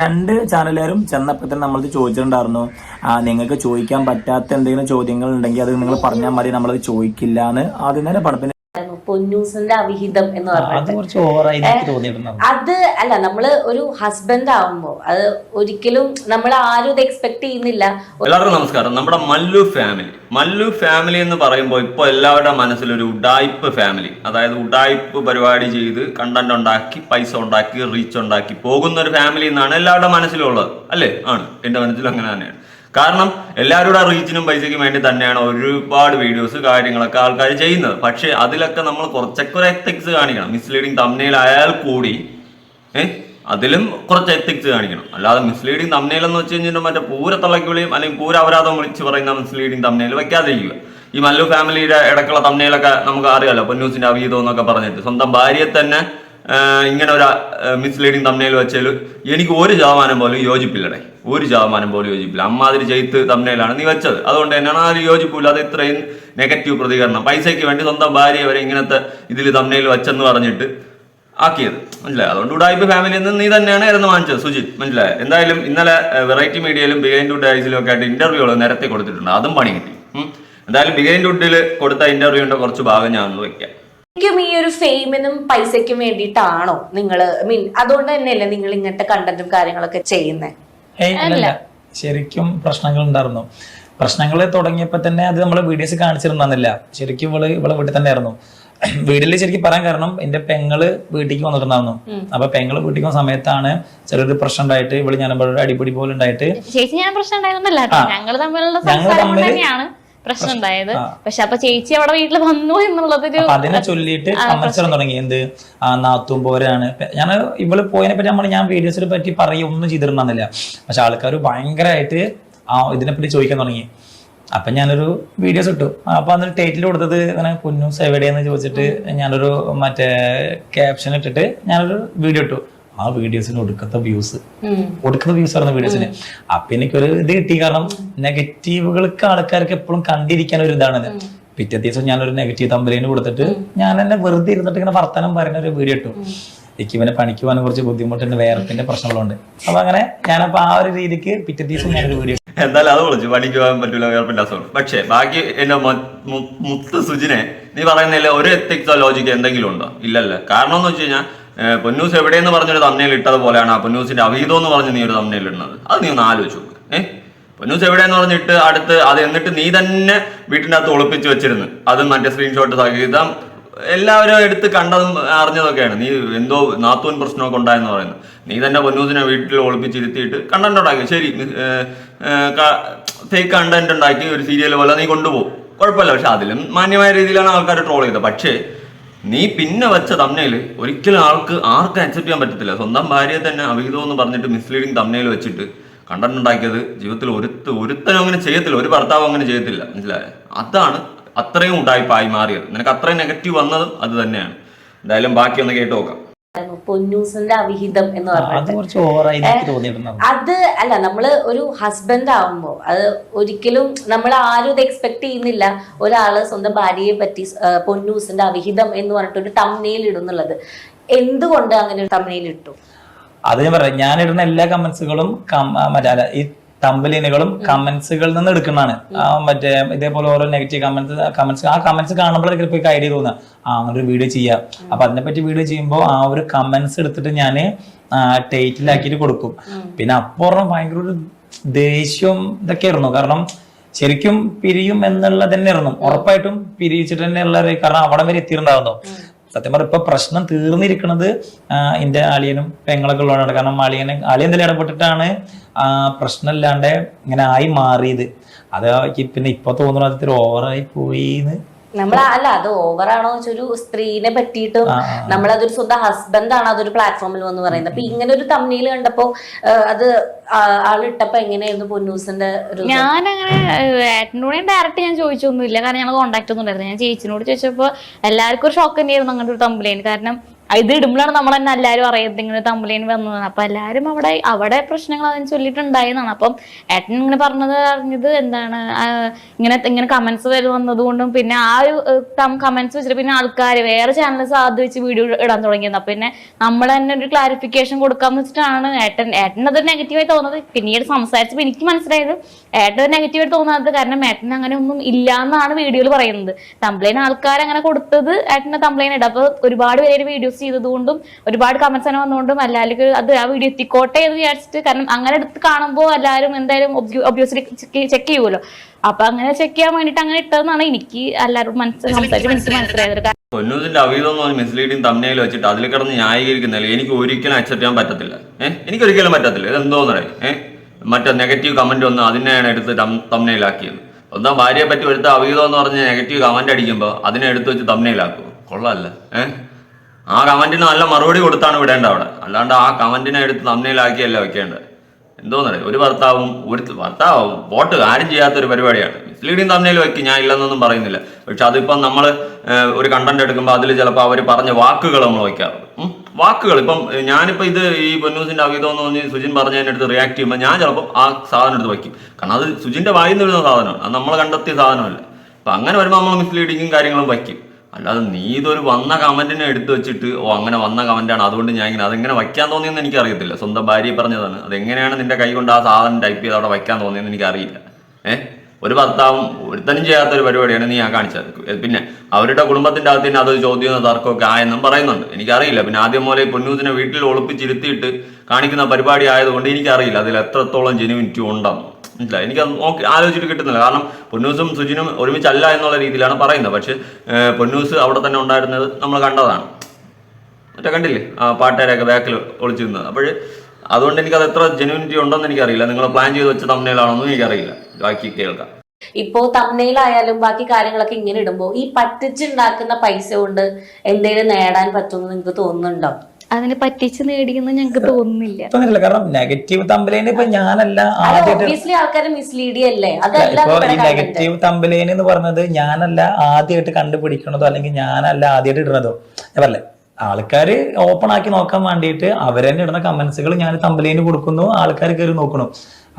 രണ്ട് ചാനലുകാരും ചെന്നപ്പോൾ തന്നെ നമ്മളത് ചോദിച്ചിട്ടുണ്ടായിരുന്നു. നിങ്ങൾക്ക് ചോദിക്കാൻ പറ്റാത്ത എന്തെങ്കിലും ചോദ്യങ്ങൾ ഉണ്ടെങ്കിൽ അത് നിങ്ങൾ പറഞ്ഞാൽ മതി, നമ്മളത് ചോദിക്കില്ല എന്ന് ആദ്യം തന്നെ പടത്തിന് പൊന്നൂസിന്റെ അവിഹിതം എന്ന് പറഞ്ഞിട്ട് അത് അല്ല, നമ്മള് ഒരു ഹസ്ബൻഡ് ആവുമ്പോ അത് ഒരിക്കലും നമ്മൾ ആരും ഇത് എക്സ്പെക്ട് ചെയ്യുന്നില്ല. എല്ലാവർക്കും നമസ്കാരം. നമ്മുടെ മല്ലു ഫാമിലി എന്ന് പറയുമ്പോൾ ഇപ്പൊ എല്ലാവരുടെ മനസ്സിലൊരു ഉഡായിപ്പ് ഫാമിലി, അതായത് ഉഡായിപ്പ് പരിപാടി ചെയ്ത് കണ്ടന്റ് ഉണ്ടാക്കി പൈസ ഉണ്ടാക്കി റീച്ച് ഉണ്ടാക്കി പോകുന്ന ഒരു ഫാമിലി എന്നാണ് എല്ലാവരുടെ മനസ്സിലുള്ളത്, അല്ലേ? ആണ്, എന്റെ മനസ്സിൽ അങ്ങനെ തന്നെയാണ്. കാരണം എല്ലാവരുടെ റീച്ചിനും പൈസയ്ക്കും വേണ്ടി തന്നെയാണ് ഒരുപാട് വീഡിയോസ് കാര്യങ്ങളൊക്കെ ആൾക്കാർ ചെയ്യുന്നത്. പക്ഷെ അതിലൊക്കെ നമ്മൾ കുറച്ചൊക്കെ ഒരു എത്തിക്സ് കാണിക്കണം. മിസ്ലീഡിങ് തംബ്നെയിൽ ആയാൽ കൂടി അതിലും കുറച്ച് എത്തിക്സ് കാണിക്കണം. അല്ലാതെ മിസ്ലീഡിങ് തംബ്നെയിൽ എന്ന് വെച്ച് കഴിഞ്ഞാൽ മറ്റേ പൂര തള്ളക്ക് വിളിയും അല്ലെങ്കിൽ പൂര അപരാധം വിളിച്ച് പറയുന്ന മിസ്ലീഡിങ് തംബ്നെയിൽ വെക്കാതിരിക്കുക. ഈ മല്ലു ഫാമിലിയുടെ ഇടക്കുള്ള തംബ്നെയിലൊക്കെ നമുക്ക് അറിയാലോ, പൊന്നൂസിന്റെ അവീതം എന്നൊക്കെ പറഞ്ഞിട്ട് സ്വന്തം ഭാര്യയെ തന്നെ ഇങ്ങനെ ഒരു മിസ്ലീഡിങ് തംബ്നെയിൽ വെച്ചാൽ എനിക്ക് 1% പോലും യോജിപ്പില്ലടേ, 1% പോലും യോജിപ്പില്ല. അമ്മാതിരി ചെയ്ത്ത് തംബ്നെയിലാണ് നീ വെച്ചത്. അതുകൊണ്ട് തന്നെയാണ് ആ ഒരു യോജിപ്പില്ല. അത് ഇത്രയും നെഗറ്റീവ് പ്രതികരണം, പൈസയ്ക്ക് വേണ്ടി സ്വന്തം ഭാര്യയെ വരെ ഇങ്ങനത്തെ ഇതിൽ തംബ്നെയിൽ വെച്ചെന്ന് പറഞ്ഞിട്ട് ആക്കിയത്, മനസ്സിലായി? അതുകൊണ്ട് ഉഡായിപ്പ് ഫാമിലിയിൽ നിന്ന് നീ തന്നെയാണ് ഇറന്ന് വാങ്ങിച്ചത്, സുജിത്, മനസ്സിലായി? എന്തായാലും ഇന്നലെ വെറൈറ്റി മീഡിയയിലും ബിഹൈൻഡ് വുഡ് ഐസിലും ഒക്കെ ആയിട്ട് ഇന്റർവ്യൂകൾ നേരത്തെ കൊടുത്തിട്ടുണ്ട്, അതും പണി കിട്ടി. എന്തായാലും ബിഹൈൻഡ് വുഡിൽ കൊടുത്ത ഇന്റർവ്യൂവിന്റെ കുറച്ച് ഭാഗം ഞാൻ ഒന്ന് വെക്കാം. ശരിക്കും ഈ ഒരു ഫെയിമിനും പൈസയ്ക്കും വേണ്ടിയിട്ടാണോ നിങ്ങൾ അതുകൊണ്ട് തന്നെയല്ലേ നിങ്ങൾ ഇങ്ങനത്തെ കണ്ടന്റും കാര്യങ്ങളൊക്കെ ചെയ്യുന്നത്? അല്ല, ശരിക്കും പ്രശ്നങ്ങൾ ഉണ്ടായിരുന്നു. പ്രശ്നങ്ങൾ തുടങ്ങിയപ്പോ തന്നെ അത് നമ്മള് വീഡിയോസ് കാണിച്ചിരുന്നില്ല. ശരിക്കും ഇവളെ വീട്ടിൽ തന്നെ ആയിരുന്നു. വീട്ടിൽ ശരിക്കും പറയാൻ കാരണം എന്റെ പെങ്ങള് വീട്ടിലേക്ക് വന്നിട്ടുണ്ടായിരുന്നു. അപ്പൊ പെങ്ങള് വീട്ടിൽ വന്ന സമയത്താണ് ചെറിയൊരു പ്രശ്നം ഉണ്ടായിട്ട് ഇവള് ഞാൻ അടിപിടി പോലെ ഉണ്ടായിട്ട് പ്രശ്നം ഉണ്ടായത്. പക്ഷെ അപ്പൊ ചേച്ചി അവിടെ വീട്ടിൽ വന്നു എന്നുള്ളത് അതിനെ ചൊല്ലിയിട്ട് കമന്റ്സ് തുടങ്ങി. എന്ത് നാത്തും പോരാണ്. ഞാൻ ഇവള് പോയതിനെ പറ്റി ഞാൻ വീഡിയോസിനെ പറ്റി ഒന്നും ചെയ്തിരുന്നില്ല. പക്ഷെ ആൾക്കാർ ഭയങ്കരമായിട്ട് ഇതിനെപ്പറ്റി ചോദിക്കാൻ തുടങ്ങി. അപ്പൊ ഞാനൊരു വീഡിയോസ് ഇട്ടു. അപ്പൊ അന്നൊരു ടൈറ്റിൽ കൊടുത്തത് അങ്ങനെ പൊന്നൂസ് എവിടെയെന്ന് ചോദിച്ചിട്ട് ഞാനൊരു മറ്റേ ക്യാപ്ഷൻ ഇട്ടിട്ട് ഞാനൊരു വീഡിയോ ഇട്ടു. ആ വീഡിയോസിന് ഒടുക്കത്തെ വ്യൂസ് ആയിരുന്നു വീഡിയോസിന്. അപ്പൊ എനിക്കൊരു ഇത് കിട്ടി. കാരണം നെഗറ്റീവുകൾക്ക് ആൾക്കാർക്ക് എപ്പോഴും കണ്ടിരിക്കാൻ ഒരു ഇതാണത്. പിറ്റേ ദിവസം ഞാനൊരു നെഗറ്റീവ് തമ്പലേന് കൊടുത്തിട്ട് ഞാൻ എന്നെ വെറുതെ ഇരുന്നിട്ട് ഇങ്ങനെ വർത്തമാനം പറയുന്ന ഒരു വീഡിയോ ഇട്ടു. എനിക്ക് ഇവനെ പണിക്ക് പോകാൻ കുറച്ച് ബുദ്ധിമുട്ടുണ്ട്, വേർപ്പിന്റെ പ്രശ്നങ്ങളുണ്ട്. അപ്പൊ അങ്ങനെ ഞാനപ്പോ ആ ഒരു രീതിക്ക് പിറ്റേ ദിവസം ഞാനൊരു വീഡിയോ എന്തായാലും അത് വിളിച്ചു പണിക്ക് പോകാൻ പറ്റൂല, വേർപ്പിന്റെ അസുഖം. പക്ഷെ ബാക്കി എന്റെ മുത്ത് സുജിനെ നീ പറയുന്നതിൽ ഒരു എത്തിക്സോ ലോജിക്കോ എന്തെങ്കിലും ഉണ്ടോ? ഇല്ലല്ലോ. കാരണം എന്ന് വെച്ച് കഴിഞ്ഞാൽ പൊന്നൂസ് എവിടെയെന്ന് പറഞ്ഞൊരു തംബ്നെയിൽ ഇട്ടതുപോലെയാണ് ആ പൊന്നൂസിന്റെ അവീതം എന്ന് പറഞ്ഞ് നീ ഒരു തംബ്നെയിൽ ഇടുന്നത്. അത് നീ ഒന്ന് ആലോചിച്ചു നോക്ക്. പൊന്നൂസ് എവിടെയെന്ന് പറഞ്ഞിട്ട് അടുത്ത് അത് എന്നിട്ട് നീ തന്നെ വീട്ടിൻ്റെ അകത്ത് ഒളിപ്പിച്ച് വെച്ചിരുന്നു. അതും മറ്റേ സ്ക്രീൻഷോട്ട് സഹിതം എല്ലാവരും എടുത്ത് കണ്ടതും അറിഞ്ഞതൊക്കെയാണ്. നീ എന്തോ നാത്തൂൻ പ്രശ്നമൊക്കെ ഉണ്ടായെന്ന് പറയുന്നത്. നീ തന്നെ പൊന്നൂസിനെ വീട്ടിൽ ഒളിപ്പിച്ചിരുത്തിയിട്ട് കണ്ടന്റ് ഉണ്ടാക്കി. ശരി, ഫേക്ക് കണ്ടന്റ് ഉണ്ടാക്കി ഒരു സീരിയൽ പോലെ നീ കൊണ്ടുപോകും, കുഴപ്പമില്ല. പക്ഷെ അതിലും മാന്യമായ രീതിയിലാണ് ആൾക്കാർ ട്രോൾ ചെയ്തത്. പക്ഷേ നീ പിന്നെ വെച്ച തംബ്നെയിൽ ഒരിക്കലും ആർക്കും അക്സെപ്റ്റ് ചെയ്യാൻ പറ്റത്തില്ല. സ്വന്തം ഭാര്യയെ തന്നെ അവിഹിതം എന്ന് പറഞ്ഞിട്ട് മിസ്ലീഡിങ് തംബ്നെയിൽ വെച്ചിട്ട് കണ്ടന്റ് ഉണ്ടാക്കിയത് ജീവിതത്തിൽ ഒരുത്തനും അങ്ങനെ ചെയ്യത്തില്ല, ഒരു ഭർത്താവ് അങ്ങനെ ചെയ്യത്തില്ല, മനസ്സിലായോ? അതാണ് അത്രയും ഉടായിപ്പായി മാറിയത്. നിനക്ക് അത്രയും നെഗറ്റീവ് വന്നതും അത് തന്നെയാണ്. എന്തായാലും ബാക്കി ഒന്ന് കേട്ട് നോക്കാം. പൊന്നൂസിന്റെ അവിഹിതം എന്ന് പറഞ്ഞിട്ട് അത് അല്ല, നമ്മള് ഒരു ഹസ്ബൻഡ് ആവുമ്പോ അത് ഒരിക്കലും നമ്മൾ ആരും ഇത് എക്സ്പെക്ട് ചെയ്യുന്നില്ല. ഒരാള് സ്വന്തം ഭാര്യയെ പറ്റി പൊന്നൂസിന്റെ അവിഹിതം എന്ന് പറഞ്ഞിട്ട് ഒരു തംബ്നെയിൽ ഇടുന്നുള്ളത് എന്തുകൊണ്ട് അങ്ങനെ ഒരു തംബ്നെയിൽ ഇട്ടു? അത് ഞാൻ പറയാം. ഞാനിടുന്ന എല്ലാ കമന്റ്സുകളും ഈ തമ്പലിനുകളും കമന്റ്സുകളിൽ നിന്ന് എടുക്കുന്നതാണ്. മറ്റേ ഇതേപോലെ ഓരോ നെഗറ്റീവ് കമന്റ്സ് ആ കമന്റ്സ് കാണുമ്പോഴേക്കും ഇപ്പൊ ഐഡിയ തോന്നുക അങ്ങനെ ഒരു വീഡിയോ ചെയ്യാം. അപ്പൊ അതിനെപ്പറ്റി വീഡിയോ ചെയ്യുമ്പോൾ ആ ഒരു കമന്റ്സ് എടുത്തിട്ട് ഞാൻ ടൈറ്റിലാക്കിയിട്ട് കൊടുക്കും. പിന്നെ അപ്പുറം ഭയങ്കര ഒരു ദേഷ്യവും ഇതൊക്കെ ആയിരുന്നു. കാരണം ശരിക്കും പിരിയും എന്നുള്ളത് തന്നെ ആയിരുന്നു. ഉറപ്പായിട്ടും പിരിയിച്ചിട്ട് തന്നെ ഉള്ളത്. കാരണം അവിടെ വരെ എത്തിയിട്ടുണ്ടാവുന്നോ. സത്യം പറഞ്ഞ ഇപ്പൊ പ്രശ്നം തീർന്നിരിക്കുന്നത് എന്റെ അളിയനും പെങ്ങളൊക്കെ ഉള്ളതാണ്. കാരണം അളിയൻ എന്തെങ്കിലും ഇടപെട്ടിട്ടാണ് പ്രശ്നമില്ലാണ്ട് ഇങ്ങനെ ആയി മാറിയത്. അത് പിന്നെ ഇപ്പൊ തോന്നുന്നു അത് ഓവറായി പോയിന്ന്. അല്ല അത് ഓവറാണോ ഒരു സ്ത്രീനെ പറ്റിയിട്ടും നമ്മളതൊരു സ്വന്തം ഹസ്ബൻഡ് ആണ് അതൊരു പ്ലാറ്റ്ഫോമിൽ വന്ന് പറയുന്നത്. അപ്പൊ ഇങ്ങനെ ഒരു തംബ്നെയിൽ കണ്ടപ്പോ അത് ആളിട്ടപ്പോ എങ്ങനെയായിരുന്നു പൊന്നൂസിന്റെ ഒരു? ഞാനങ്ങനെ ഏട്ടനോട് ഡയറക്റ്റ് ഞാൻ ചോദിച്ചൊന്നുമില്ല. കാരണം ഞങ്ങൾ കോണ്ടാക്ട് ഒന്നും ഉണ്ടായിരുന്നു. ഞാൻ ചേച്ചിനോട് ചോദിച്ചപ്പോ എല്ലാവർക്കും ഒരു ഷോക്ക് തന്നെയായിരുന്നു അങ്ങനെ ഒരു തംബ്നെയിൽ. കാരണം ഇത് ഇടുമ്പോഴാണ് നമ്മൾ തന്നെ എല്ലാവരും അറിയുന്നത് ഇങ്ങനെ തമ്മിലേന് വന്നതാണ്. അപ്പൊ എല്ലാവരും അവിടെ പ്രശ്നങ്ങൾ അതിന് ചൊല്ലിട്ടുണ്ടായെന്നാണ്. അപ്പം ഏട്ടൻ ഇങ്ങനെ അറിഞ്ഞത് എന്താണ് ഇങ്ങനെ കമന്റ്സ് വന്നത് കൊണ്ടും പിന്നെ ആ ഒരു കമന്റ്സ് വെച്ചിട്ട് പിന്നെ ആൾക്കാർ വേറെ ചാനൽസ് ആദ്യം വെച്ച് വീഡിയോ ഇടാൻ തുടങ്ങിയത്. പിന്നെ നമ്മൾ തന്നെ ഒരു ക്ലാരിഫിക്കേഷൻ കൊടുക്കാന്ന് വെച്ചിട്ടാണ് ഏട്ടൻ അത് നെഗറ്റീവായി തോന്നുന്നത്. പിന്നീട് സംസാരിച്ചപ്പോൾ എനിക്ക് മനസ്സിലായത് ഏട്ടൻ നെഗറ്റീവായിട്ട് തോന്നാത്തത് കാരണം ഏട്ടൻ അങ്ങനെ ഒന്നും ഇല്ല എന്നാണ് വീഡിയോയിൽ പറയുന്നത്. തംബ്ലൈൻ ആൾക്കാർ അങ്ങനെ കൊടുത്തത് ഏട്ടന്റെ തംബ്ലൈൻ ഇടാം. അപ്പൊ ഒരുപാട് പേര് വീഡിയോസ് ചെയ്തതുകൊണ്ടും ഒരുപാട് കമന്റ്സ് തന്നെ വന്നുകൊണ്ടും അല്ലെങ്കിൽ അത് ആ വീഡിയോ എത്തിക്കോട്ടെ എന്ന് വിചാരിച്ചിട്ട്, കാരണം അങ്ങനെ എടുത്ത് കാണുമ്പോൾ എല്ലാവരും എന്തായാലും ഒബ്വിയസ്ലി ചെക്ക് ചെയ്യുമല്ലോ. അപ്പൊ അങ്ങനെ ചെക്ക് ചെയ്യാൻ വേണ്ടിട്ട് അങ്ങനെ ഇട്ടതെന്നാണ് എനിക്ക് എല്ലാവരും സംസാരിച്ചപ്പോൾ എനിക്ക് മനസ്സിലായത്. പൊന്നൂസിന്റെ അവീതം എന്ന് പറഞ്ഞ മിസ്ലീഡിങ് തമ്മിൽ വെച്ചിട്ട് അതിൽ കിടന്ന് ന്യായീകരിക്കുന്നില്ല. എനിക്ക് ഒരിക്കലും അക്സെപ്റ്റ് ചെയ്യാൻ പറ്റത്തില്ല. എനിക്കൊരിക്കലും പറ്റത്തില്ല. ഇതെന്തോന്ന് പറയും മറ്റേ നെഗറ്റീവ് കമന്റ് ഒന്നും അതിനെയാണ് എടുത്ത് തമ്മിലാക്കിയത്. ഒന്നാം ഭാര്യയെ പറ്റി ഒരുത്ത അവീതം എന്ന് പറഞ്ഞ് നെഗറ്റീവ് കമന്റ് അടിക്കുമ്പോൾ അതിനെ എടുത്ത് വെച്ച് തമ്മിലാക്കും. കൊള്ളാല്ല. ആ കമന്റിന് നല്ല മറുപടി കൊടുത്താണ് വിടേണ്ടത് അവിടെ. അല്ലാണ്ട് ആ കമന്റിനെ എടുത്ത് തമ്മിലാക്കിയല്ല വെക്കേണ്ടത്. എന്തോന്നറിയാം, ഒരു ഭർത്താവ് വോട്ട് ആരും ചെയ്യാത്തൊരു പരിപാടിയാണ്. മിസ്ലീഡിങ് തമ്മിൽ വെക്കും, ഞാൻ ഇല്ലെന്നൊന്നും പറയുന്നില്ല. പക്ഷെ അതിപ്പം നമ്മൾ ഒരു കണ്ടന്റ് എടുക്കുമ്പോൾ അതിൽ ചിലപ്പോൾ അവർ പറഞ്ഞ വാക്കുകൾ നമ്മൾ വയ്ക്കാറുണ്ട്. വാക്കുകൾ ഇപ്പം ഞാനിപ്പോൾ ഇത് ഈ പൊന്നൂസിന്റെ അവീതം എന്ന് പറഞ്ഞ് സുജിൻ പറഞ്ഞതിനടുത്ത് റിയാക്ട് ചെയ്യുമ്പോൾ ഞാൻ ചിലപ്പോൾ ആ സാധനം എടുത്ത് വയ്ക്കും. കാരണം അത് സുജിന്റെ വായിൽ നിന്ന് വരുന്ന സാധനമാണ്, അത് നമ്മൾ കണ്ടെത്തിയ സാധനമല്ല. അപ്പം അങ്ങനെ വരുമ്പോൾ നമ്മൾ മിസ്ലീഡിങ്ങും കാര്യങ്ങളും വയ്ക്കും. അല്ലാതെ നീ ഇതൊരു വന്ന കമന്റിനെ എടുത്തു വെച്ചിട്ട് അങ്ങനെ വന്ന കമന്റാണ് അതുകൊണ്ട് ഞാൻ ഇങ്ങനെ അതെങ്ങനെ വയ്ക്കാൻ തോന്നിയെന്ന് എനിക്കറിയത്തില്ല. സ്വന്തം ഭാര്യ പറഞ്ഞതാണ്. അതെങ്ങനെയാണ് നിന്റെ കൈ കൊണ്ട് ആ സാധനം ടൈപ്പ് ചെയ്ത് അവിടെ വയ്ക്കാൻ തോന്നിയെന്ന് എനിക്കറിയില്ല. ഒരു ഭർത്താവും ഒരുത്തനും ചെയ്യാത്തൊരു പരിപാടിയാണ് നീ കാണിച്ചത്. പിന്നെ അവരുടെ കുടുംബത്തിന്റെ അകത്ത് തന്നെ അതൊരു ചോദ്യം തർക്കമൊക്കെ ആയെന്നും പറയുന്നുണ്ട്. എനിക്കറിയില്ല. പിന്നെ ആദ്യം പോലെ പൊന്നൂസിനെ വീട്ടിൽ ഒളിപ്പിച്ചിരുത്തിയിട്ട് കാണിക്കുന്ന പരിപാടി ആയതുകൊണ്ട് എനിക്കറിയില്ല അതിൽ എത്രത്തോളം ജെനുവിനിറ്റി ഉണ്ടെന്ന്. മനസ്സിലായി? എനിക്കത് ആലോചിച്ചിട്ട് കിട്ടുന്നില്ല. കാരണം പൊന്നൂസും സുജിനും ഒരുമിച്ചല്ല എന്നുള്ള രീതിയിലാണ് പറയുന്നത്. പക്ഷെ പൊന്നൂസ് അവിടെ തന്നെ ഉണ്ടായിരുന്നത് നമ്മൾ കണ്ടതാണ്. മറ്റേ കണ്ടില്ലേ ആ പാട്ടുകാരൊക്കെ ബാക്കിൽ ഒളിച്ചിരുന്നത്. അപ്പോൾ അതുകൊണ്ട് എനിക്കത് എത്ര ജെനുവിനിറ്റി ഉണ്ടെന്ന് എനിക്കറിയില്ല. നിങ്ങൾ പ്ലാൻ ചെയ്ത് വെച്ച തമ്മിലാണെന്നും എനിക്കറിയില്ല. ബാക്കി കേൾക്കാം. ഇപ്പോ തമ്മിലായാലും ബാക്കി കാര്യങ്ങളൊക്കെ ഇങ്ങനെ ഇടുമ്പോ ഈ പറ്റിച്ചുണ്ടാക്കുന്ന പൈസ കൊണ്ട് എന്തെങ്കിലും നേടാൻ പറ്റുമെന്ന് നിങ്ങൾക്ക് തോന്നുന്നുണ്ടോ? അതിനെ പറ്റിച്ച് നേടിയെന്ന് ഞങ്ങൾക്ക് തോന്നുന്നില്ല. കാരണം നെഗറ്റീവ് തമ്പലൈന് ഇപ്പൊ ഞാനല്ല ആൾക്കാരെ മിസ്ലീഡ് അല്ലേ? ഇപ്പൊ ഈ നെഗറ്റീവ് തമ്പലൈൻ എന്ന് പറഞ്ഞത് ഞാനല്ല ആദ്യമായിട്ട് കണ്ടുപിടിക്കണതോ അല്ലെങ്കിൽ ഞാനല്ല ആദ്യമായിട്ട് ഇടുന്നതോ. ഞാൻ പറഞ്ഞേ ആൾക്കാര് ഓപ്പൺ ആക്കി നോക്കാൻ വേണ്ടിയിട്ട് അവരെന്നെ ഇടുന്ന കമന്റ്സുകൾ ഞാൻ തമ്പലൈന് കൊടുക്കുന്നു, ആൾക്കാർ കയറി നോക്കണം.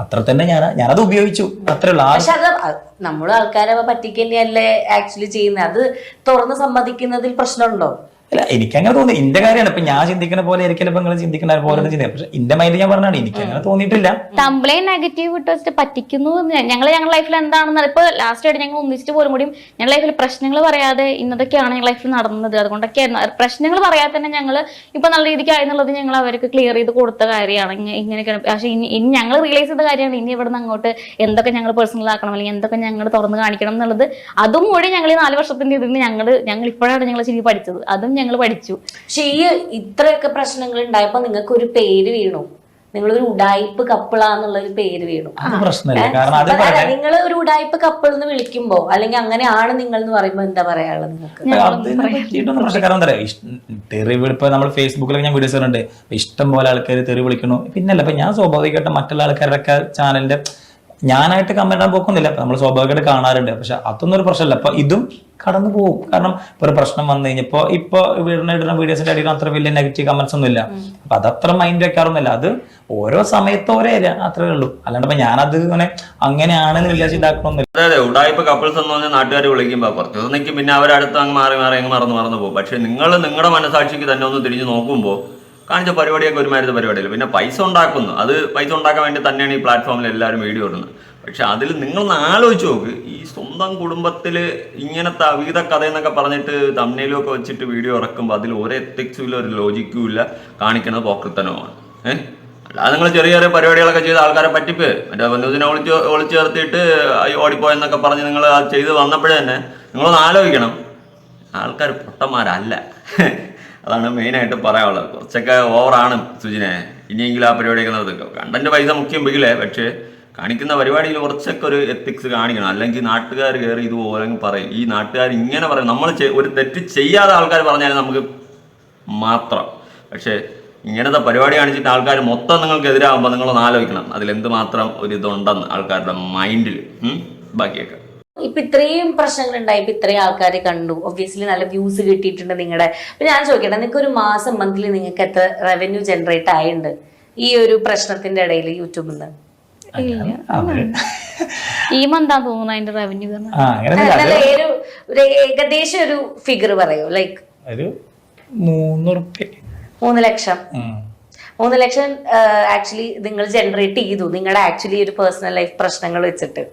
അത്ര തന്നെ ഞാനത് ഉപയോഗിച്ചു, അത്രേ ഉള്ളൂ. പക്ഷെ അത് നമ്മള് ആൾക്കാരെ പറ്റിക്കന്നെയല്ലേ ആക്ച്വലി ചെയ്യുന്നത്. അത് തുറന്ന് സമ്മതിക്കുന്നതിൽ പ്രശ്നമുണ്ടോ? അല്ല, എനിക്കങ്ങനെ തോന്നി. എന്റെ കാര്യമാണ്. ഇപ്പൊ ഞാൻ ചിന്തിക്കുന്ന പോലെ ആയിരിക്കും ഇപ്പൊ നിങ്ങൾ ചിന്തിക്കുന്ന പോലെ ചിന്തിക്കുക. പക്ഷെ എന്റെ മൈൻഡ് ഞാൻ പറഞ്ഞാണ്, എനിക്ക് അങ്ങനെ തോന്നിയിട്ടില്ല. തംബ്ലൈൻ നെഗറ്റീവ് ഇട്ട് വെച്ചിട്ട് പറ്റിക്കുന്നു. ഞങ്ങളുടെ ലൈഫിൽ എന്താണെന്ന് ഇപ്പൊ ലാസ്റ്റ് ആയിട്ട് ഞങ്ങൾ ഒന്നിച്ചിട്ട് പോലും കൂടിയും ഞങ്ങളുടെ ലൈഫിൽ പ്രശ്നങ്ങൾ പറയാതെ ഇന്നതൊക്കെയാണ് ഞങ്ങളുടെ ലൈഫിൽ നടന്നത്. അതുകൊണ്ടൊക്കെയായിരുന്നു പ്രശ്നങ്ങൾ പറയാതെ തന്നെ ഞങ്ങൾ ഇപ്പൊ നല്ല രീതിക്ക് ആയെന്നുള്ളത് ഞങ്ങൾ അവർക്ക് ക്ലിയർ ചെയ്ത് കൊടുത്ത കാര്യമാണ്. ഇങ്ങനെയൊക്കെയാണ്. പക്ഷെ ഇനി ഞങ്ങൾ റിയലൈസ് ചെയ്ത കാര്യമാണ് ഇനി ഇവിടെ നിന്ന് അങ്ങോട്ട് എന്തൊക്കെ ഞങ്ങൾ പേഴ്സണൽ ആക്കണം അല്ലെങ്കിൽ എന്തൊക്കെ ഞങ്ങൾ തുറന്ന് കാണിക്കണം എന്നുള്ളത്. അതും കൂടി ഞങ്ങൾ ഈ 4 വർഷത്തിന്റെ ഇതിന് ഞങ്ങൾ ഇപ്പോഴാണ് ഞങ്ങൾ ശരി പഠിച്ചത്. അതും ഞങ്ങൾ പഠിച്ചു. പക്ഷെ ഈ ഇത്രയൊക്കെ പ്രശ്നങ്ങൾ ഉണ്ടായപ്പോ നിങ്ങൾക്ക് ഒരു പേര് വീണു. നിങ്ങളൊരു ഉഡായിപ്പ് കപ്പിളാന്നുള്ള ഒരു പേര് വീണു. നിങ്ങൾ ഒരു ഉഡായിപ്പ് കപ്പിൾ എന്ന് വിളിക്കുമ്പോ അല്ലെങ്കിൽ അങ്ങനെയാണ് നിങ്ങൾ എന്ന് പറയുമ്പോ എന്താ പറയാനുള്ളത് നിങ്ങൾക്ക്? തെറി ഇപ്പൊ നമ്മൾ ഫേസ്ബുക്കിലൊക്കെ ഞാൻ വീഡിയോസ് കണ്ടിട്ടുണ്ട്. ഇഷ്ടം പോലെ ആൾക്കാർ തെറി വിളിക്കണു. പിന്നല്ല ഇപ്പൊ ഞാൻ സ്വാഭാവികമായിട്ട് മറ്റുള്ള ആൾക്കാരുടെ ചാനലിന്റെ ഞാനായിട്ട് കമന്റ് ഇടാൻ പോക്കുന്നില്ല. നമ്മൾ സ്വാഭാവികമായിട്ട് കാണാറുണ്ട്. പക്ഷെ അതൊന്നും ഒരു പ്രശ്നമല്ല. അപ്പൊ ഇതും കടന്നു പോകും. കാരണം ഇപ്പൊ ഒരു പ്രശ്നം വന്നു കഴിഞ്ഞപ്പോ ഇപ്പൊ ഇടുന്ന വീഡിയോസിന്റെ അടിയിൽ അത്ര വലിയ നെഗറ്റീവ് കമന്റ്സ് ഒന്നും ഇല്ല. അപ്പൊ അതത്ര മൈൻഡ് വെക്കാറൊന്നുമില്ല. അത് ഓരോ സമയത്ത് ഓരോ അത്രേ ഉള്ളൂ. അല്ലാണ്ട് ഇപ്പൊ ഞാനത് അങ്ങനെയാണെന്ന് വിചാരിച്ചിട്ടാക്കണമെന്നില്ല. അതെ, ഉടായ്പ കപ്പിൾസ് എന്ന് പറഞ്ഞാൽ നാട്ടുകാർ വിളിക്കുമ്പോ കുറച്ച് നിൽക്കും, പിന്നെ അവരടുത്ത് അങ്ങ് മാറി അങ്ങ് മറന്നു പോകും. പക്ഷെ നിങ്ങൾ നിങ്ങളുടെ മനസാക്ഷിക്ക് തന്നെ ഒന്ന് തിരിഞ്ഞു നോക്കുമ്പോൾ കാണിച്ച പരിപാടിയൊക്കെ ഒരുമാതിരി പരിപാടിയില്ല. പിന്നെ പൈസ ഉണ്ടാക്കുന്നു, അത് പൈസ ഉണ്ടാക്കാൻ വേണ്ടി തന്നെയാണ് ഈ പ്ലാറ്റ്ഫോമിൽ എല്ലാവരും വീഡിയോ ഇടുന്നത്. പക്ഷെ അതിൽ നിങ്ങളൊന്ന് ആലോചിച്ച് നോക്ക്, ഈ സ്വന്തം കുടുംബത്തിൽ ഇങ്ങനത്തെ അവീത കഥ എന്നൊക്കെ പറഞ്ഞിട്ട് തമ്മിലൊക്കെ വെച്ചിട്ട് വീഡിയോ ഇറക്കുമ്പോൾ അതിൽ ഒരു എത്തിക്സും ഇല്ല, ഒരു ലോജിക്കും ഇല്ല, കാണിക്കുന്നത് പോക്കൃത്തനമാണ്. അല്ലാതെ നിങ്ങൾ ചെറിയ ചെറിയ പരിപാടികളൊക്കെ ചെയ്ത് ആൾക്കാരെ പറ്റിപ്പ് മറ്റേ ബന്ധുവിനെ ഒളിച്ചു ചേർത്തിട്ട് ഓടിപ്പോയെന്നൊക്കെ പറഞ്ഞ് നിങ്ങൾ അത് ചെയ്ത് വന്നപ്പോഴേ തന്നെ നിങ്ങളൊന്ന് ആലോചിക്കണം, ആൾക്കാർ പൊട്ടന്മാരല്ല. അതാണ് മെയിനായിട്ട് പറയാനുള്ളത്. കുറച്ചൊക്കെ ഓവറാണ് സുജിനെ. ഇനിയെങ്കിലും ആ പരിപാടിയൊക്കെ നിർത്തിക്കോ. കണ്ടന്റ് പൈസ മുഖ്യം ബിഗിലേ, പക്ഷേ കാണിക്കുന്ന പരിപാടിയിൽ കുറച്ചൊക്കെ ഒരു എത്തിക്സ് കാണിക്കണം. അല്ലെങ്കിൽ നാട്ടുകാർ കയറി ഇതുപോലെ പറയും. ഈ നാട്ടുകാർ ഇങ്ങനെ പറയും. നമ്മൾ ഒരു തെറ്റ് ചെയ്യാതെ ആൾക്കാർ പറഞ്ഞാൽ നമുക്ക് മാത്രം. പക്ഷേ ഇങ്ങനത്തെ പരിപാടി കാണിച്ചിട്ട് ആൾക്കാർ മൊത്തം നിങ്ങൾക്ക് എതിരാകുമ്പോൾ നിങ്ങളൊന്ന് ആലോചിക്കണം അതിലെന്ത് മാത്രം ഒരു ഇതുണ്ടെന്ന് ആൾക്കാരുടെ മൈൻഡിൽ. ബാക്കിയൊക്കെ ഇപ്പൊ ഇത്രയും പ്രശ്നങ്ങൾ ഉണ്ടായി, ഇപ്പൊ ഇത്രയും ആൾക്കാരെ കണ്ടു, ഒബ്വിയസ്ലി നല്ല വ്യൂസ് കിട്ടിയിട്ടുണ്ട് നിങ്ങളുടെ. അപ്പൊ ഞാൻ ചോദിക്കട്ടെ, നിങ്ങൾക്ക് ഒരു മാസം മന്ത്ലി നിങ്ങൾക്ക് എത്ര റവന്യൂ ജനറേറ്റ് ആയിട്ടുണ്ട് ഈ ഒരു പ്രശ്നത്തിന്റെ ഇടയിൽ യൂട്യൂബിൽ നിന്ന്? ഈ മന്താ തോന്നുന്നു അതിന്റെ റവന്യൂ ഒരു ഏകദേശം ഒരു ഫിഗർ പറയൂ, ലൈക്ക് ഒരു 3 ലക്ഷം. 3 ലക്ഷം ആക്ച്വലി നിങ്ങൾ ജനറേറ്റ് ചെയ്തു നിങ്ങളുടെ ആക്ച്വലി ഒരു പേഴ്സണൽ ലൈഫ് പ്രശ്നങ്ങൾ വെച്ചിട്ട്.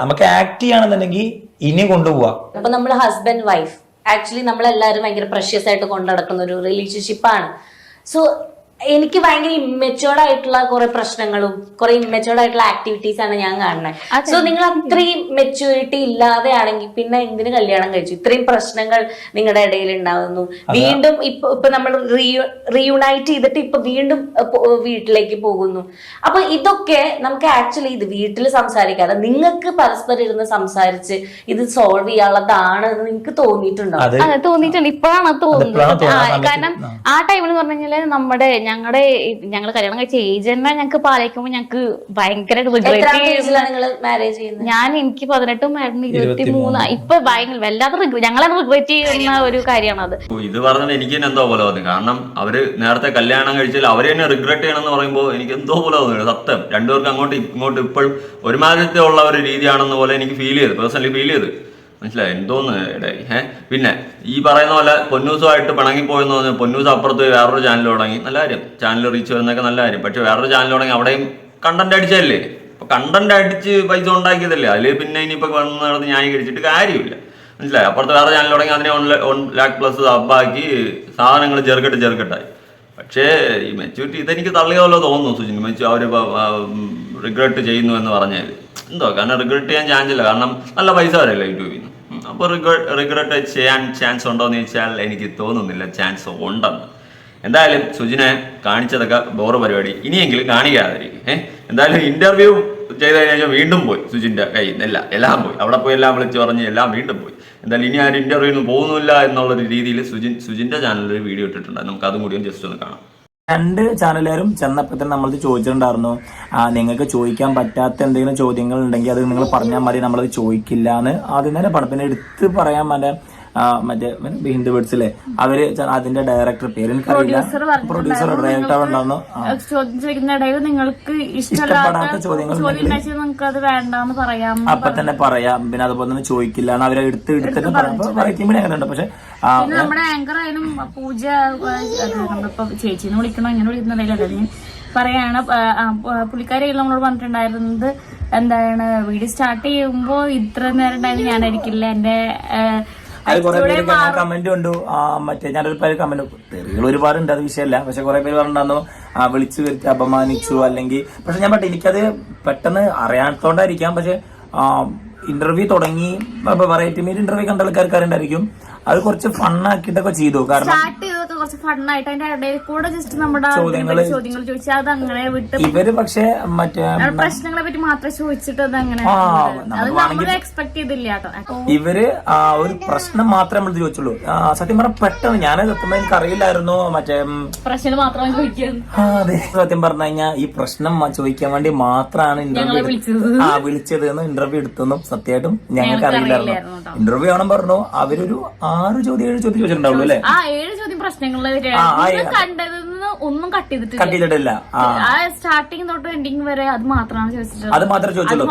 നമുക്ക് ആക്ട് ചെയ്യണമെന്നുണ്ടെങ്കിൽ ഇനി കൊണ്ടുപോവാ. അപ്പൊ നമ്മൾ ഹസ്ബൻഡ് വൈഫ് ആക്ച്വലി നമ്മളെല്ലാവരും ഭയങ്കര പ്രഷ്യസ് ആയിട്ട് കൊണ്ടു നടക്കുന്ന ഒരു റിലേഷൻഷിപ്പാണ്. സോ എനിക്ക് ഭയങ്കര ഇമ്മച്ചുവേർഡ് ആയിട്ടുള്ള കുറെ പ്രശ്നങ്ങളും കുറെ ഇമ്മച്ചുവേർഡ് ആയിട്ടുള്ള ആക്ടിവിറ്റീസ് ആണ് ഞാൻ കാണുന്നത്. സോ നിങ്ങൾ അത്രയും മെച്യൂരിറ്റി ഇല്ലാതെ ആണെങ്കിൽ പിന്നെ എന്തിനു കല്യാണം കഴിച്ചു? ഇത്രയും പ്രശ്നങ്ങൾ നിങ്ങളുടെ ഇടയിൽ ഉണ്ടാകുന്നു, വീണ്ടും ഇപ്പൊ നമ്മൾ റീയുണൈറ്റ് ചെയ്തിട്ട് ഇപ്പൊ വീണ്ടും വീട്ടിലേക്ക് പോകുന്നു. അപ്പൊ ഇതൊക്കെ നമുക്ക് ആക്ച്വലി ഇത് വീട്ടിൽ സംസാരിക്കാതെ നിങ്ങൾക്ക് പരസ്പരം ഇരുന്ന് സംസാരിച്ച് ഇത് സോൾവ് ചെയ്യാനുള്ളതാണ് എന്ന് നിങ്ങൾക്ക് തോന്നിയിട്ടുണ്ടോ? അതെ, തോന്നിയിട്ടുണ്ട്. ഇപ്പോഴാണ് തോന്നുന്നത്. കാരണം ആ ടൈമിൽ പറഞ്ഞു കഴിഞ്ഞാല് ഞങ്ങൾ കല്യാണം കഴിച്ച ഏജ് തന്നെ ഞങ്ങൾക്ക് പാലിക്കുമ്പോൾ ഞങ്ങൾക്ക് ഭയങ്കര ഞാൻ എനിക്ക് 18 23 ഇപ്പൊ ഭയങ്കര വല്ലാതെ ഞങ്ങളെ റിഗ്രറ്റ് ചെയ്യുന്ന ഒരു കാര്യമാണ് അത്. ഇത് പറഞ്ഞത് എനിക്ക് തന്നെ എന്തോ പോലെ തോന്നി. കാരണം അവര് നേരത്തെ കല്യാണം കഴിച്ചാൽ അവര് തന്നെ റിഗ്രറ്റ് ചെയ്യണം എന്ന് പറയുമ്പോൾ എനിക്ക് എന്തോ പോലെ തോന്നി. സത്യം രണ്ടുപേർക്ക് അങ്ങോട്ടും ഇങ്ങോട്ടും ഇപ്പോഴും ഒരുമാതിരത്തെ ഉള്ള ഒരു രീതിയാണെന്ന് പോലെ എനിക്ക് ഫീൽ ചെയ്ത്, പേഴ്സണലി ഫീൽ ചെയ്ത്. മനസ്സിലായി എന്തോന്ന് ഇടയിൽ. പിന്നെ ഈ പറയുന്ന പോലെ പൊന്നൂസുമായിട്ട് പിണങ്ങിപ്പോയെന്ന് പറഞ്ഞാൽ പൊന്നൂസ് അപ്പുറത്ത് വേറൊരു ചാനൽ തുടങ്ങി, നല്ല കാര്യം, ചാനൽ റീച്ച് വരുന്നതൊക്കെ നല്ല കാര്യം. പക്ഷെ വേറൊരു ചാനൽ തുടങ്ങി അവിടെയും കണ്ടന്റ് അടിച്ചല്ലേ. അപ്പൊ കണ്ടന്റ് അടിച്ച് പൈസ ഉണ്ടാക്കിയതല്ലേ, അതിൽ പിന്നെ ഇനിയിപ്പോൾ വന്ന് നടന്ന് ന്യായീകരിച്ചിട്ട് കാര്യമില്ല. മനസ്സിലായി. അപ്പുറത്ത് വേറെ ചാനൽ തുടങ്ങി അതിനെ 1 lakh പ്ലസ് അപ്പാക്കി സാധനങ്ങൾ ചെറുക്കെട്ടായി. പക്ഷേ ഈ മെച്യൂരിറ്റി ഇതെനിക്ക് തള്ളിയല്ലോ തോന്നുന്നു സുജിൻ. അവർ റിഗ്രറ്റ് ചെയ്യുന്നു എന്ന് പറഞ്ഞാൽ എന്തോ, കാരണം റിഗ്രറ്റ് ചെയ്യാൻ ചാൻസ് ഇല്ല. കാരണം നല്ല പൈസ വരല്ലേ യൂട്യൂബിൽ നിന്ന്. അപ്പോൾ റിഗ്രറ്റ് ചെയ്യാൻ ചാൻസ് ഉണ്ടോ എന്ന് ചോദിച്ചാൽ എനിക്ക് തോന്നുന്നില്ല ചാൻസ് ഉണ്ടെന്ന്. എന്തായാലും സുജിനെ കാണിച്ചതൊക്കെ ബോറ് പരിപാടി, ഇനിയെങ്കിലും കാണിക്കാതിരിക്കും. എന്തായാലും ഇന്റർവ്യൂ ചെയ്ത് കഴിഞ്ഞാൽ വീണ്ടും പോയി സുജിന്റെ കയ്യിൽ നിന്ന് എല്ലാം പോയി. അവിടെ പോയി എല്ലാം വിളിച്ച് പറഞ്ഞ് എല്ലാം വീണ്ടും പോയി. എന്തായാലും ഇനി ആരും ഇന്റർവ്യൂന്ന് പോകുന്നില്ല എന്നുള്ളൊരു രീതിയിൽ സുജിന്റെ ചാനലിൽ ഒരു വീഡിയോ ഇട്ടിട്ടുണ്ട്. നമുക്ക് അതും കൂടി ജസ്റ്റ് ഒന്ന് കാണാം. 2 ചാനലുകാരും ചെന്നപ്പോൾ തന്നെ നമ്മളത് ചോദിച്ചിട്ടുണ്ടായിരുന്നു, നിങ്ങൾക്ക് ചോദിക്കാൻ പറ്റാത്ത എന്തെങ്കിലും ചോദ്യങ്ങൾ ഉണ്ടെങ്കിൽ അത് നിങ്ങൾ പറഞ്ഞാൽ മതി, നമ്മളത് ചോദിക്കില്ല എന്ന് ആദ്യം തന്നെ പറഞ്ഞു. പിന്നെ എടുത്ത് പറയാൻ മറ്റേ ഹിന്ദു ബേഡ്സിലെ അവര് അതിന്റെ ഡയറക്ടർ പേര് എനിക്കറിയില്ല, പ്രൊഡ്യൂസർ ഡയറക്ടർ ഉണ്ടായിരുന്നു. നിങ്ങൾക്ക് ഇഷ്ടപ്പെടാത്ത ചോദ്യങ്ങൾ അപ്പൊ തന്നെ പറയാം. പിന്നെ അതുപോലെ തന്നെ ചോദിക്കില്ല അവരെ എടുത്തിട്ട് പറയുമ്പോൾ അങ്ങനെ ഉണ്ട്. പക്ഷെ നമ്മുടെ ആങ്കർ ആയാലും പൂജ നമ്മളിപ്പോ ചേച്ചിന്ന് വിളിക്കണോ എങ്ങനെ വിളിക്കുന്നുണ്ടെങ്കിൽ പറയാണ്, പുള്ളിക്കാരി നമ്മളോട് പറഞ്ഞിട്ടുണ്ടായിരുന്നത് എന്താണ്, വീഡിയോ സ്റ്റാർട്ട് ചെയ്യുമ്പോ ഇത്ര നേരം ഉണ്ടായിരുന്നു ഞാനായിരിക്കില്ല എന്റെ അത് കുറെ പേര് കമന്റ് ഉണ്ട്. മറ്റേ ഞാനൊരു പേര് കമന്റ് തെറികൾ ഒരുപാടുണ്ട്, അത് വിഷയമല്ല. പക്ഷെ കുറെ പേര് പറഞ്ഞിട്ടുണ്ടായിരുന്നു വിളിച്ചു വരുത്തി അപമാനിച്ചു അല്ലെങ്കിൽ. പക്ഷെ ഞാൻ എനിക്കത് പെട്ടെന്ന് അറിയാത്തോണ്ടായിരിക്കാം. പക്ഷെ ഇന്റർവ്യൂ തുടങ്ങി വെറൈറ്റി മീറ്റ് ഇന്റർവ്യൂ കണ്ട ആൾക്കാർക്കാരുണ്ടായിരിക്കും. അത് കുറച്ച് ഫണ്ണാക്കിയിട്ടൊക്കെ ചെയ്തു. കാരണം ചോദ്യങ്ങൾ ചോദിച്ചാൽ അത് അങ്ങനെ വിട്ട് ഇവര് പക്ഷെ മറ്റേ പ്രശ്നങ്ങളെ പറ്റി മാത്രമേ ചോദിച്ചിട്ട് എക്സ്പെക്ട് ചെയ്തില്ല കേട്ടോ. ഇവര് ഒരു പ്രശ്നം മാത്രമേ നമ്മൾ ചോദിച്ചുള്ളൂ. സത്യം പറഞ്ഞാൽ പെട്ടെന്ന് ഞാൻ സത്യം എനിക്ക് അറിയില്ലായിരുന്നു മറ്റേ പ്രശ്നം മാത്രം ചോദിക്കുന്നു. അതെ, സത്യം പറഞ്ഞു കഴിഞ്ഞാൽ ഈ പ്രശ്നം ചോദിക്കാൻ വേണ്ടി മാത്രമാണ് വിളിച്ചത് എന്ന് ഇന്റർവ്യൂ എടുത്തെന്നും സത്യമായിട്ടും ഞങ്ങൾക്ക് അറിയില്ലായിരുന്നു. ഇന്റർവ്യൂ ആണെന്ന് പറഞ്ഞു. അവരൊരു 6 ചോദ്യം 7 ചോദ്യം ചോദിച്ചിട്ടുണ്ടാവുള്ളൂ അല്ലെ. 7 ചോദ്യം പ്രശ്നങ്ങളില് ഒന്നും കട്ട് ചെയ്തിട്ടില്ല. സ്റ്റാർട്ടിങ് തൊട്ട് എൻഡിങ് വരെ അത് മാത്രമാണ് ചോദിച്ചിട്ടുള്ളത്. അത് മാത്രമേ ചോദിച്ചുള്ളൂ,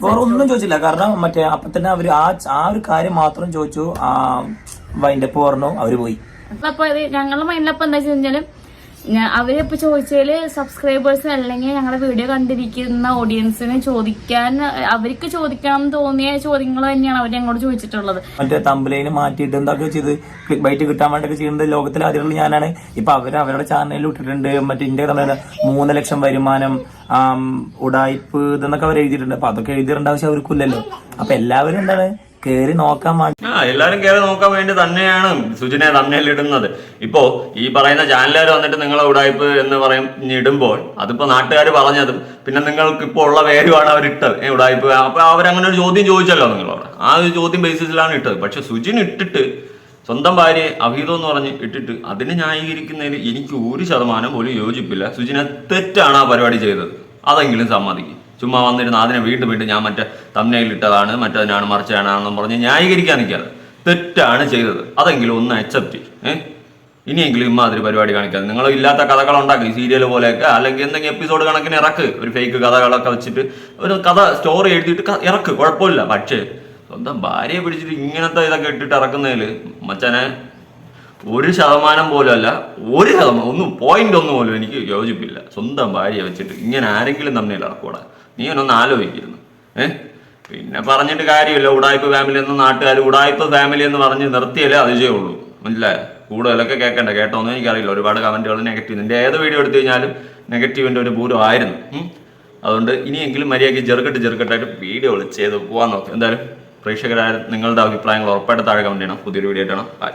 വേറെ ഒന്നും ചോദിച്ചില്ല. കാരണം മറ്റേ അപ്പൊ തന്നെ അവര് ആ ഒരു കാര്യം മാത്രം ചോദിച്ചു. വൈൻഡപ്പ് പറഞ്ഞു, അവര് പോയി. അപ്പൊ ഞങ്ങളുടെ മൈൻഡിലപ്പോ എന്താ വെച്ച് കഴിഞ്ഞാല് അവരിപ്പോ ചോദിച്ചാല് സബ്സ്ക്രൈബേഴ്സ് അല്ലെങ്കിൽ ഞങ്ങളുടെ വീഡിയോ കണ്ടിരിക്കുന്ന ഓഡിയൻസിന് അവർക്ക് ചോദിക്കണം തോന്നിയ ചോദ്യങ്ങൾ തന്നെയാണ് അവർ ഞങ്ങളോട് ചോദിച്ചിട്ടുള്ളത്. മറ്റേ തമ്പലൈന് മാറ്റിയിട്ട് എന്തൊക്കെ ചെയ്ത് ക്ലിക്ക് ബൈറ്റ് കിട്ടാൻ വേണ്ടിയൊക്കെ ചെയ്യുന്നത് ലോകത്തിലെ ആദ്യമുള്ള ഞാനാണ്. ഇപ്പൊ അവരുടെ ചാനലിൽ ഇട്ടിട്ടുണ്ട്. മറ്റേ ഇന്ത്യ 3 ലക്ഷം വരുമാനം, ഉടായ്പ് ഇതെന്നൊക്കെ അവർ എഴുതിയിട്ടുണ്ട്. അപ്പൊ അതൊക്കെ എഴുതിയിടേണ്ട ആവശ്യം അവർക്കില്ലല്ലോ. അപ്പൊ എല്ലാവരും എന്താണ് കേറി നോക്കാൻ വേണ്ടി, എല്ലാരും കയറി നോക്കാൻ വേണ്ടി തന്നെയാണ് സുജിനെ തമ്മിലിടുന്നത്. ഇപ്പോ ഈ പറയുന്ന ചാനലുകാർ വന്നിട്ട് നിങ്ങളെ ഉടായ്പ് എന്ന് ഇടുമ്പോൾ അതിപ്പോ നാട്ടുകാർ പറഞ്ഞതും പിന്നെ നിങ്ങൾക്ക് ഇപ്പോൾ ഉള്ള പേരുമാണ് അവരിട്ടത് ഉടായ്പ്. അപ്പൊ അവരങ്ങനെ ഒരു ചോദ്യം ചോദിച്ചല്ലോ നിങ്ങളോട്, ആ ഒരു ചോദ്യം ബേസിസിലാണ് ഇട്ടത്. പക്ഷെ സുജിൻ ഇട്ടിട്ട് സ്വന്തം ഭാര്യയെ അഭിഹിതം എന്ന് പറഞ്ഞ് ഇട്ടിട്ട് അതിനെ ന്യായീകരിക്കുന്നതിൽ എനിക്ക് 1% പോലും യോജിപ്പില്ല. സുജിനെ തെറ്റാണ് ആ പരിപാടി ചെയ്തത്, അതെങ്കിലും സമ്മതിക്കും. ചുമ്മാ വന്നിരുന്ന് അതിനെ വീണ്ടും ഞാൻ മറ്റേ തമ്മനയിൽ ഇട്ടതാണ്, മറ്റതിനാണ് മറിച്ചാണെന്നും പറഞ്ഞ് ന്യായീകരിക്കാൻ നിൽക്കാതെ തെറ്റാണ് ചെയ്തത്, അതെങ്കിലും ഒന്ന് അക്സെപ്റ്റ് ചെയ്യും. ഇനിയെങ്കിലും ഇമാതിരി പരിപാടി കാണിക്കാതെ നിങ്ങൾ ഇല്ലാത്ത കഥകൾ ഉണ്ടാക്കി സീരിയൽ പോലെയൊക്കെ, അല്ലെങ്കിൽ എന്തെങ്കിലും എപ്പിസോഡ് കണക്കിന് ഇറക്ക്, ഒരു ഫേക്ക് കഥകളൊക്കെ വെച്ചിട്ട് ഒരു കഥ സ്റ്റോറി എഴുതിയിട്ട് ഇറക്ക്, കുഴപ്പമില്ല. പക്ഷേ സ്വന്തം ഭാര്യയെ പിടിച്ചിട്ട് ഇങ്ങനത്തെ ഇതൊക്കെ ഇട്ടിട്ട് ഇറക്കുന്നതിൽ മച്ചാനെ 1% പോലും അല്ല, 1% ഒന്നും പോയിന്റ് ഒന്നും പോലും എനിക്ക് യോജിപ്പില്ല. സ്വന്തം ഭാര്യയെ വെച്ചിട്ട് ഇങ്ങനെ ആരെങ്കിലും തമ്മിൽ ഇറക്കൂടാ, നീ ഒന്ന് ആലോചിക്കുന്നു. പിന്നെ പറഞ്ഞിട്ട് കാര്യമില്ല, ഉടായ്പ ഫാമിലി എന്ന് നാട്ടുകാർ ഉടായ്പ ഫാമിലി എന്ന് പറഞ്ഞ് നിർത്തിയാലേ അതിശയമുള്ളൂ, മനസ്സിലായോ? കൂടുതലൊക്കെ കേട്ടോന്നും എനിക്കറിയില്ല. ഒരുപാട് കമന്റുകൾ നെഗറ്റീവ്, നിന്റെ ഏത് വീഡിയോ എടുത്തു കഴിഞ്ഞാലും നെഗറ്റീവിന്റെ ഒരു പൂരമായിരുന്നു. അതുകൊണ്ട് ഇനിയെങ്കിലും മര്യാദയ്ക്ക് ചെറുക്കെട്ടായിട്ട് വീഡിയോകൾ ചെയ്ത് പോകാൻ നോക്കും. എന്തായാലും പ്രേക്ഷകരായ നിങ്ങളുടെ അഭിപ്രായങ്ങൾ ഉറപ്പായിട്ട് താഴെ കമന്റ് ചെയ്യണം. പുതിയൊരു വീഡിയോ ആയിട്ടാണ്. ബൈ.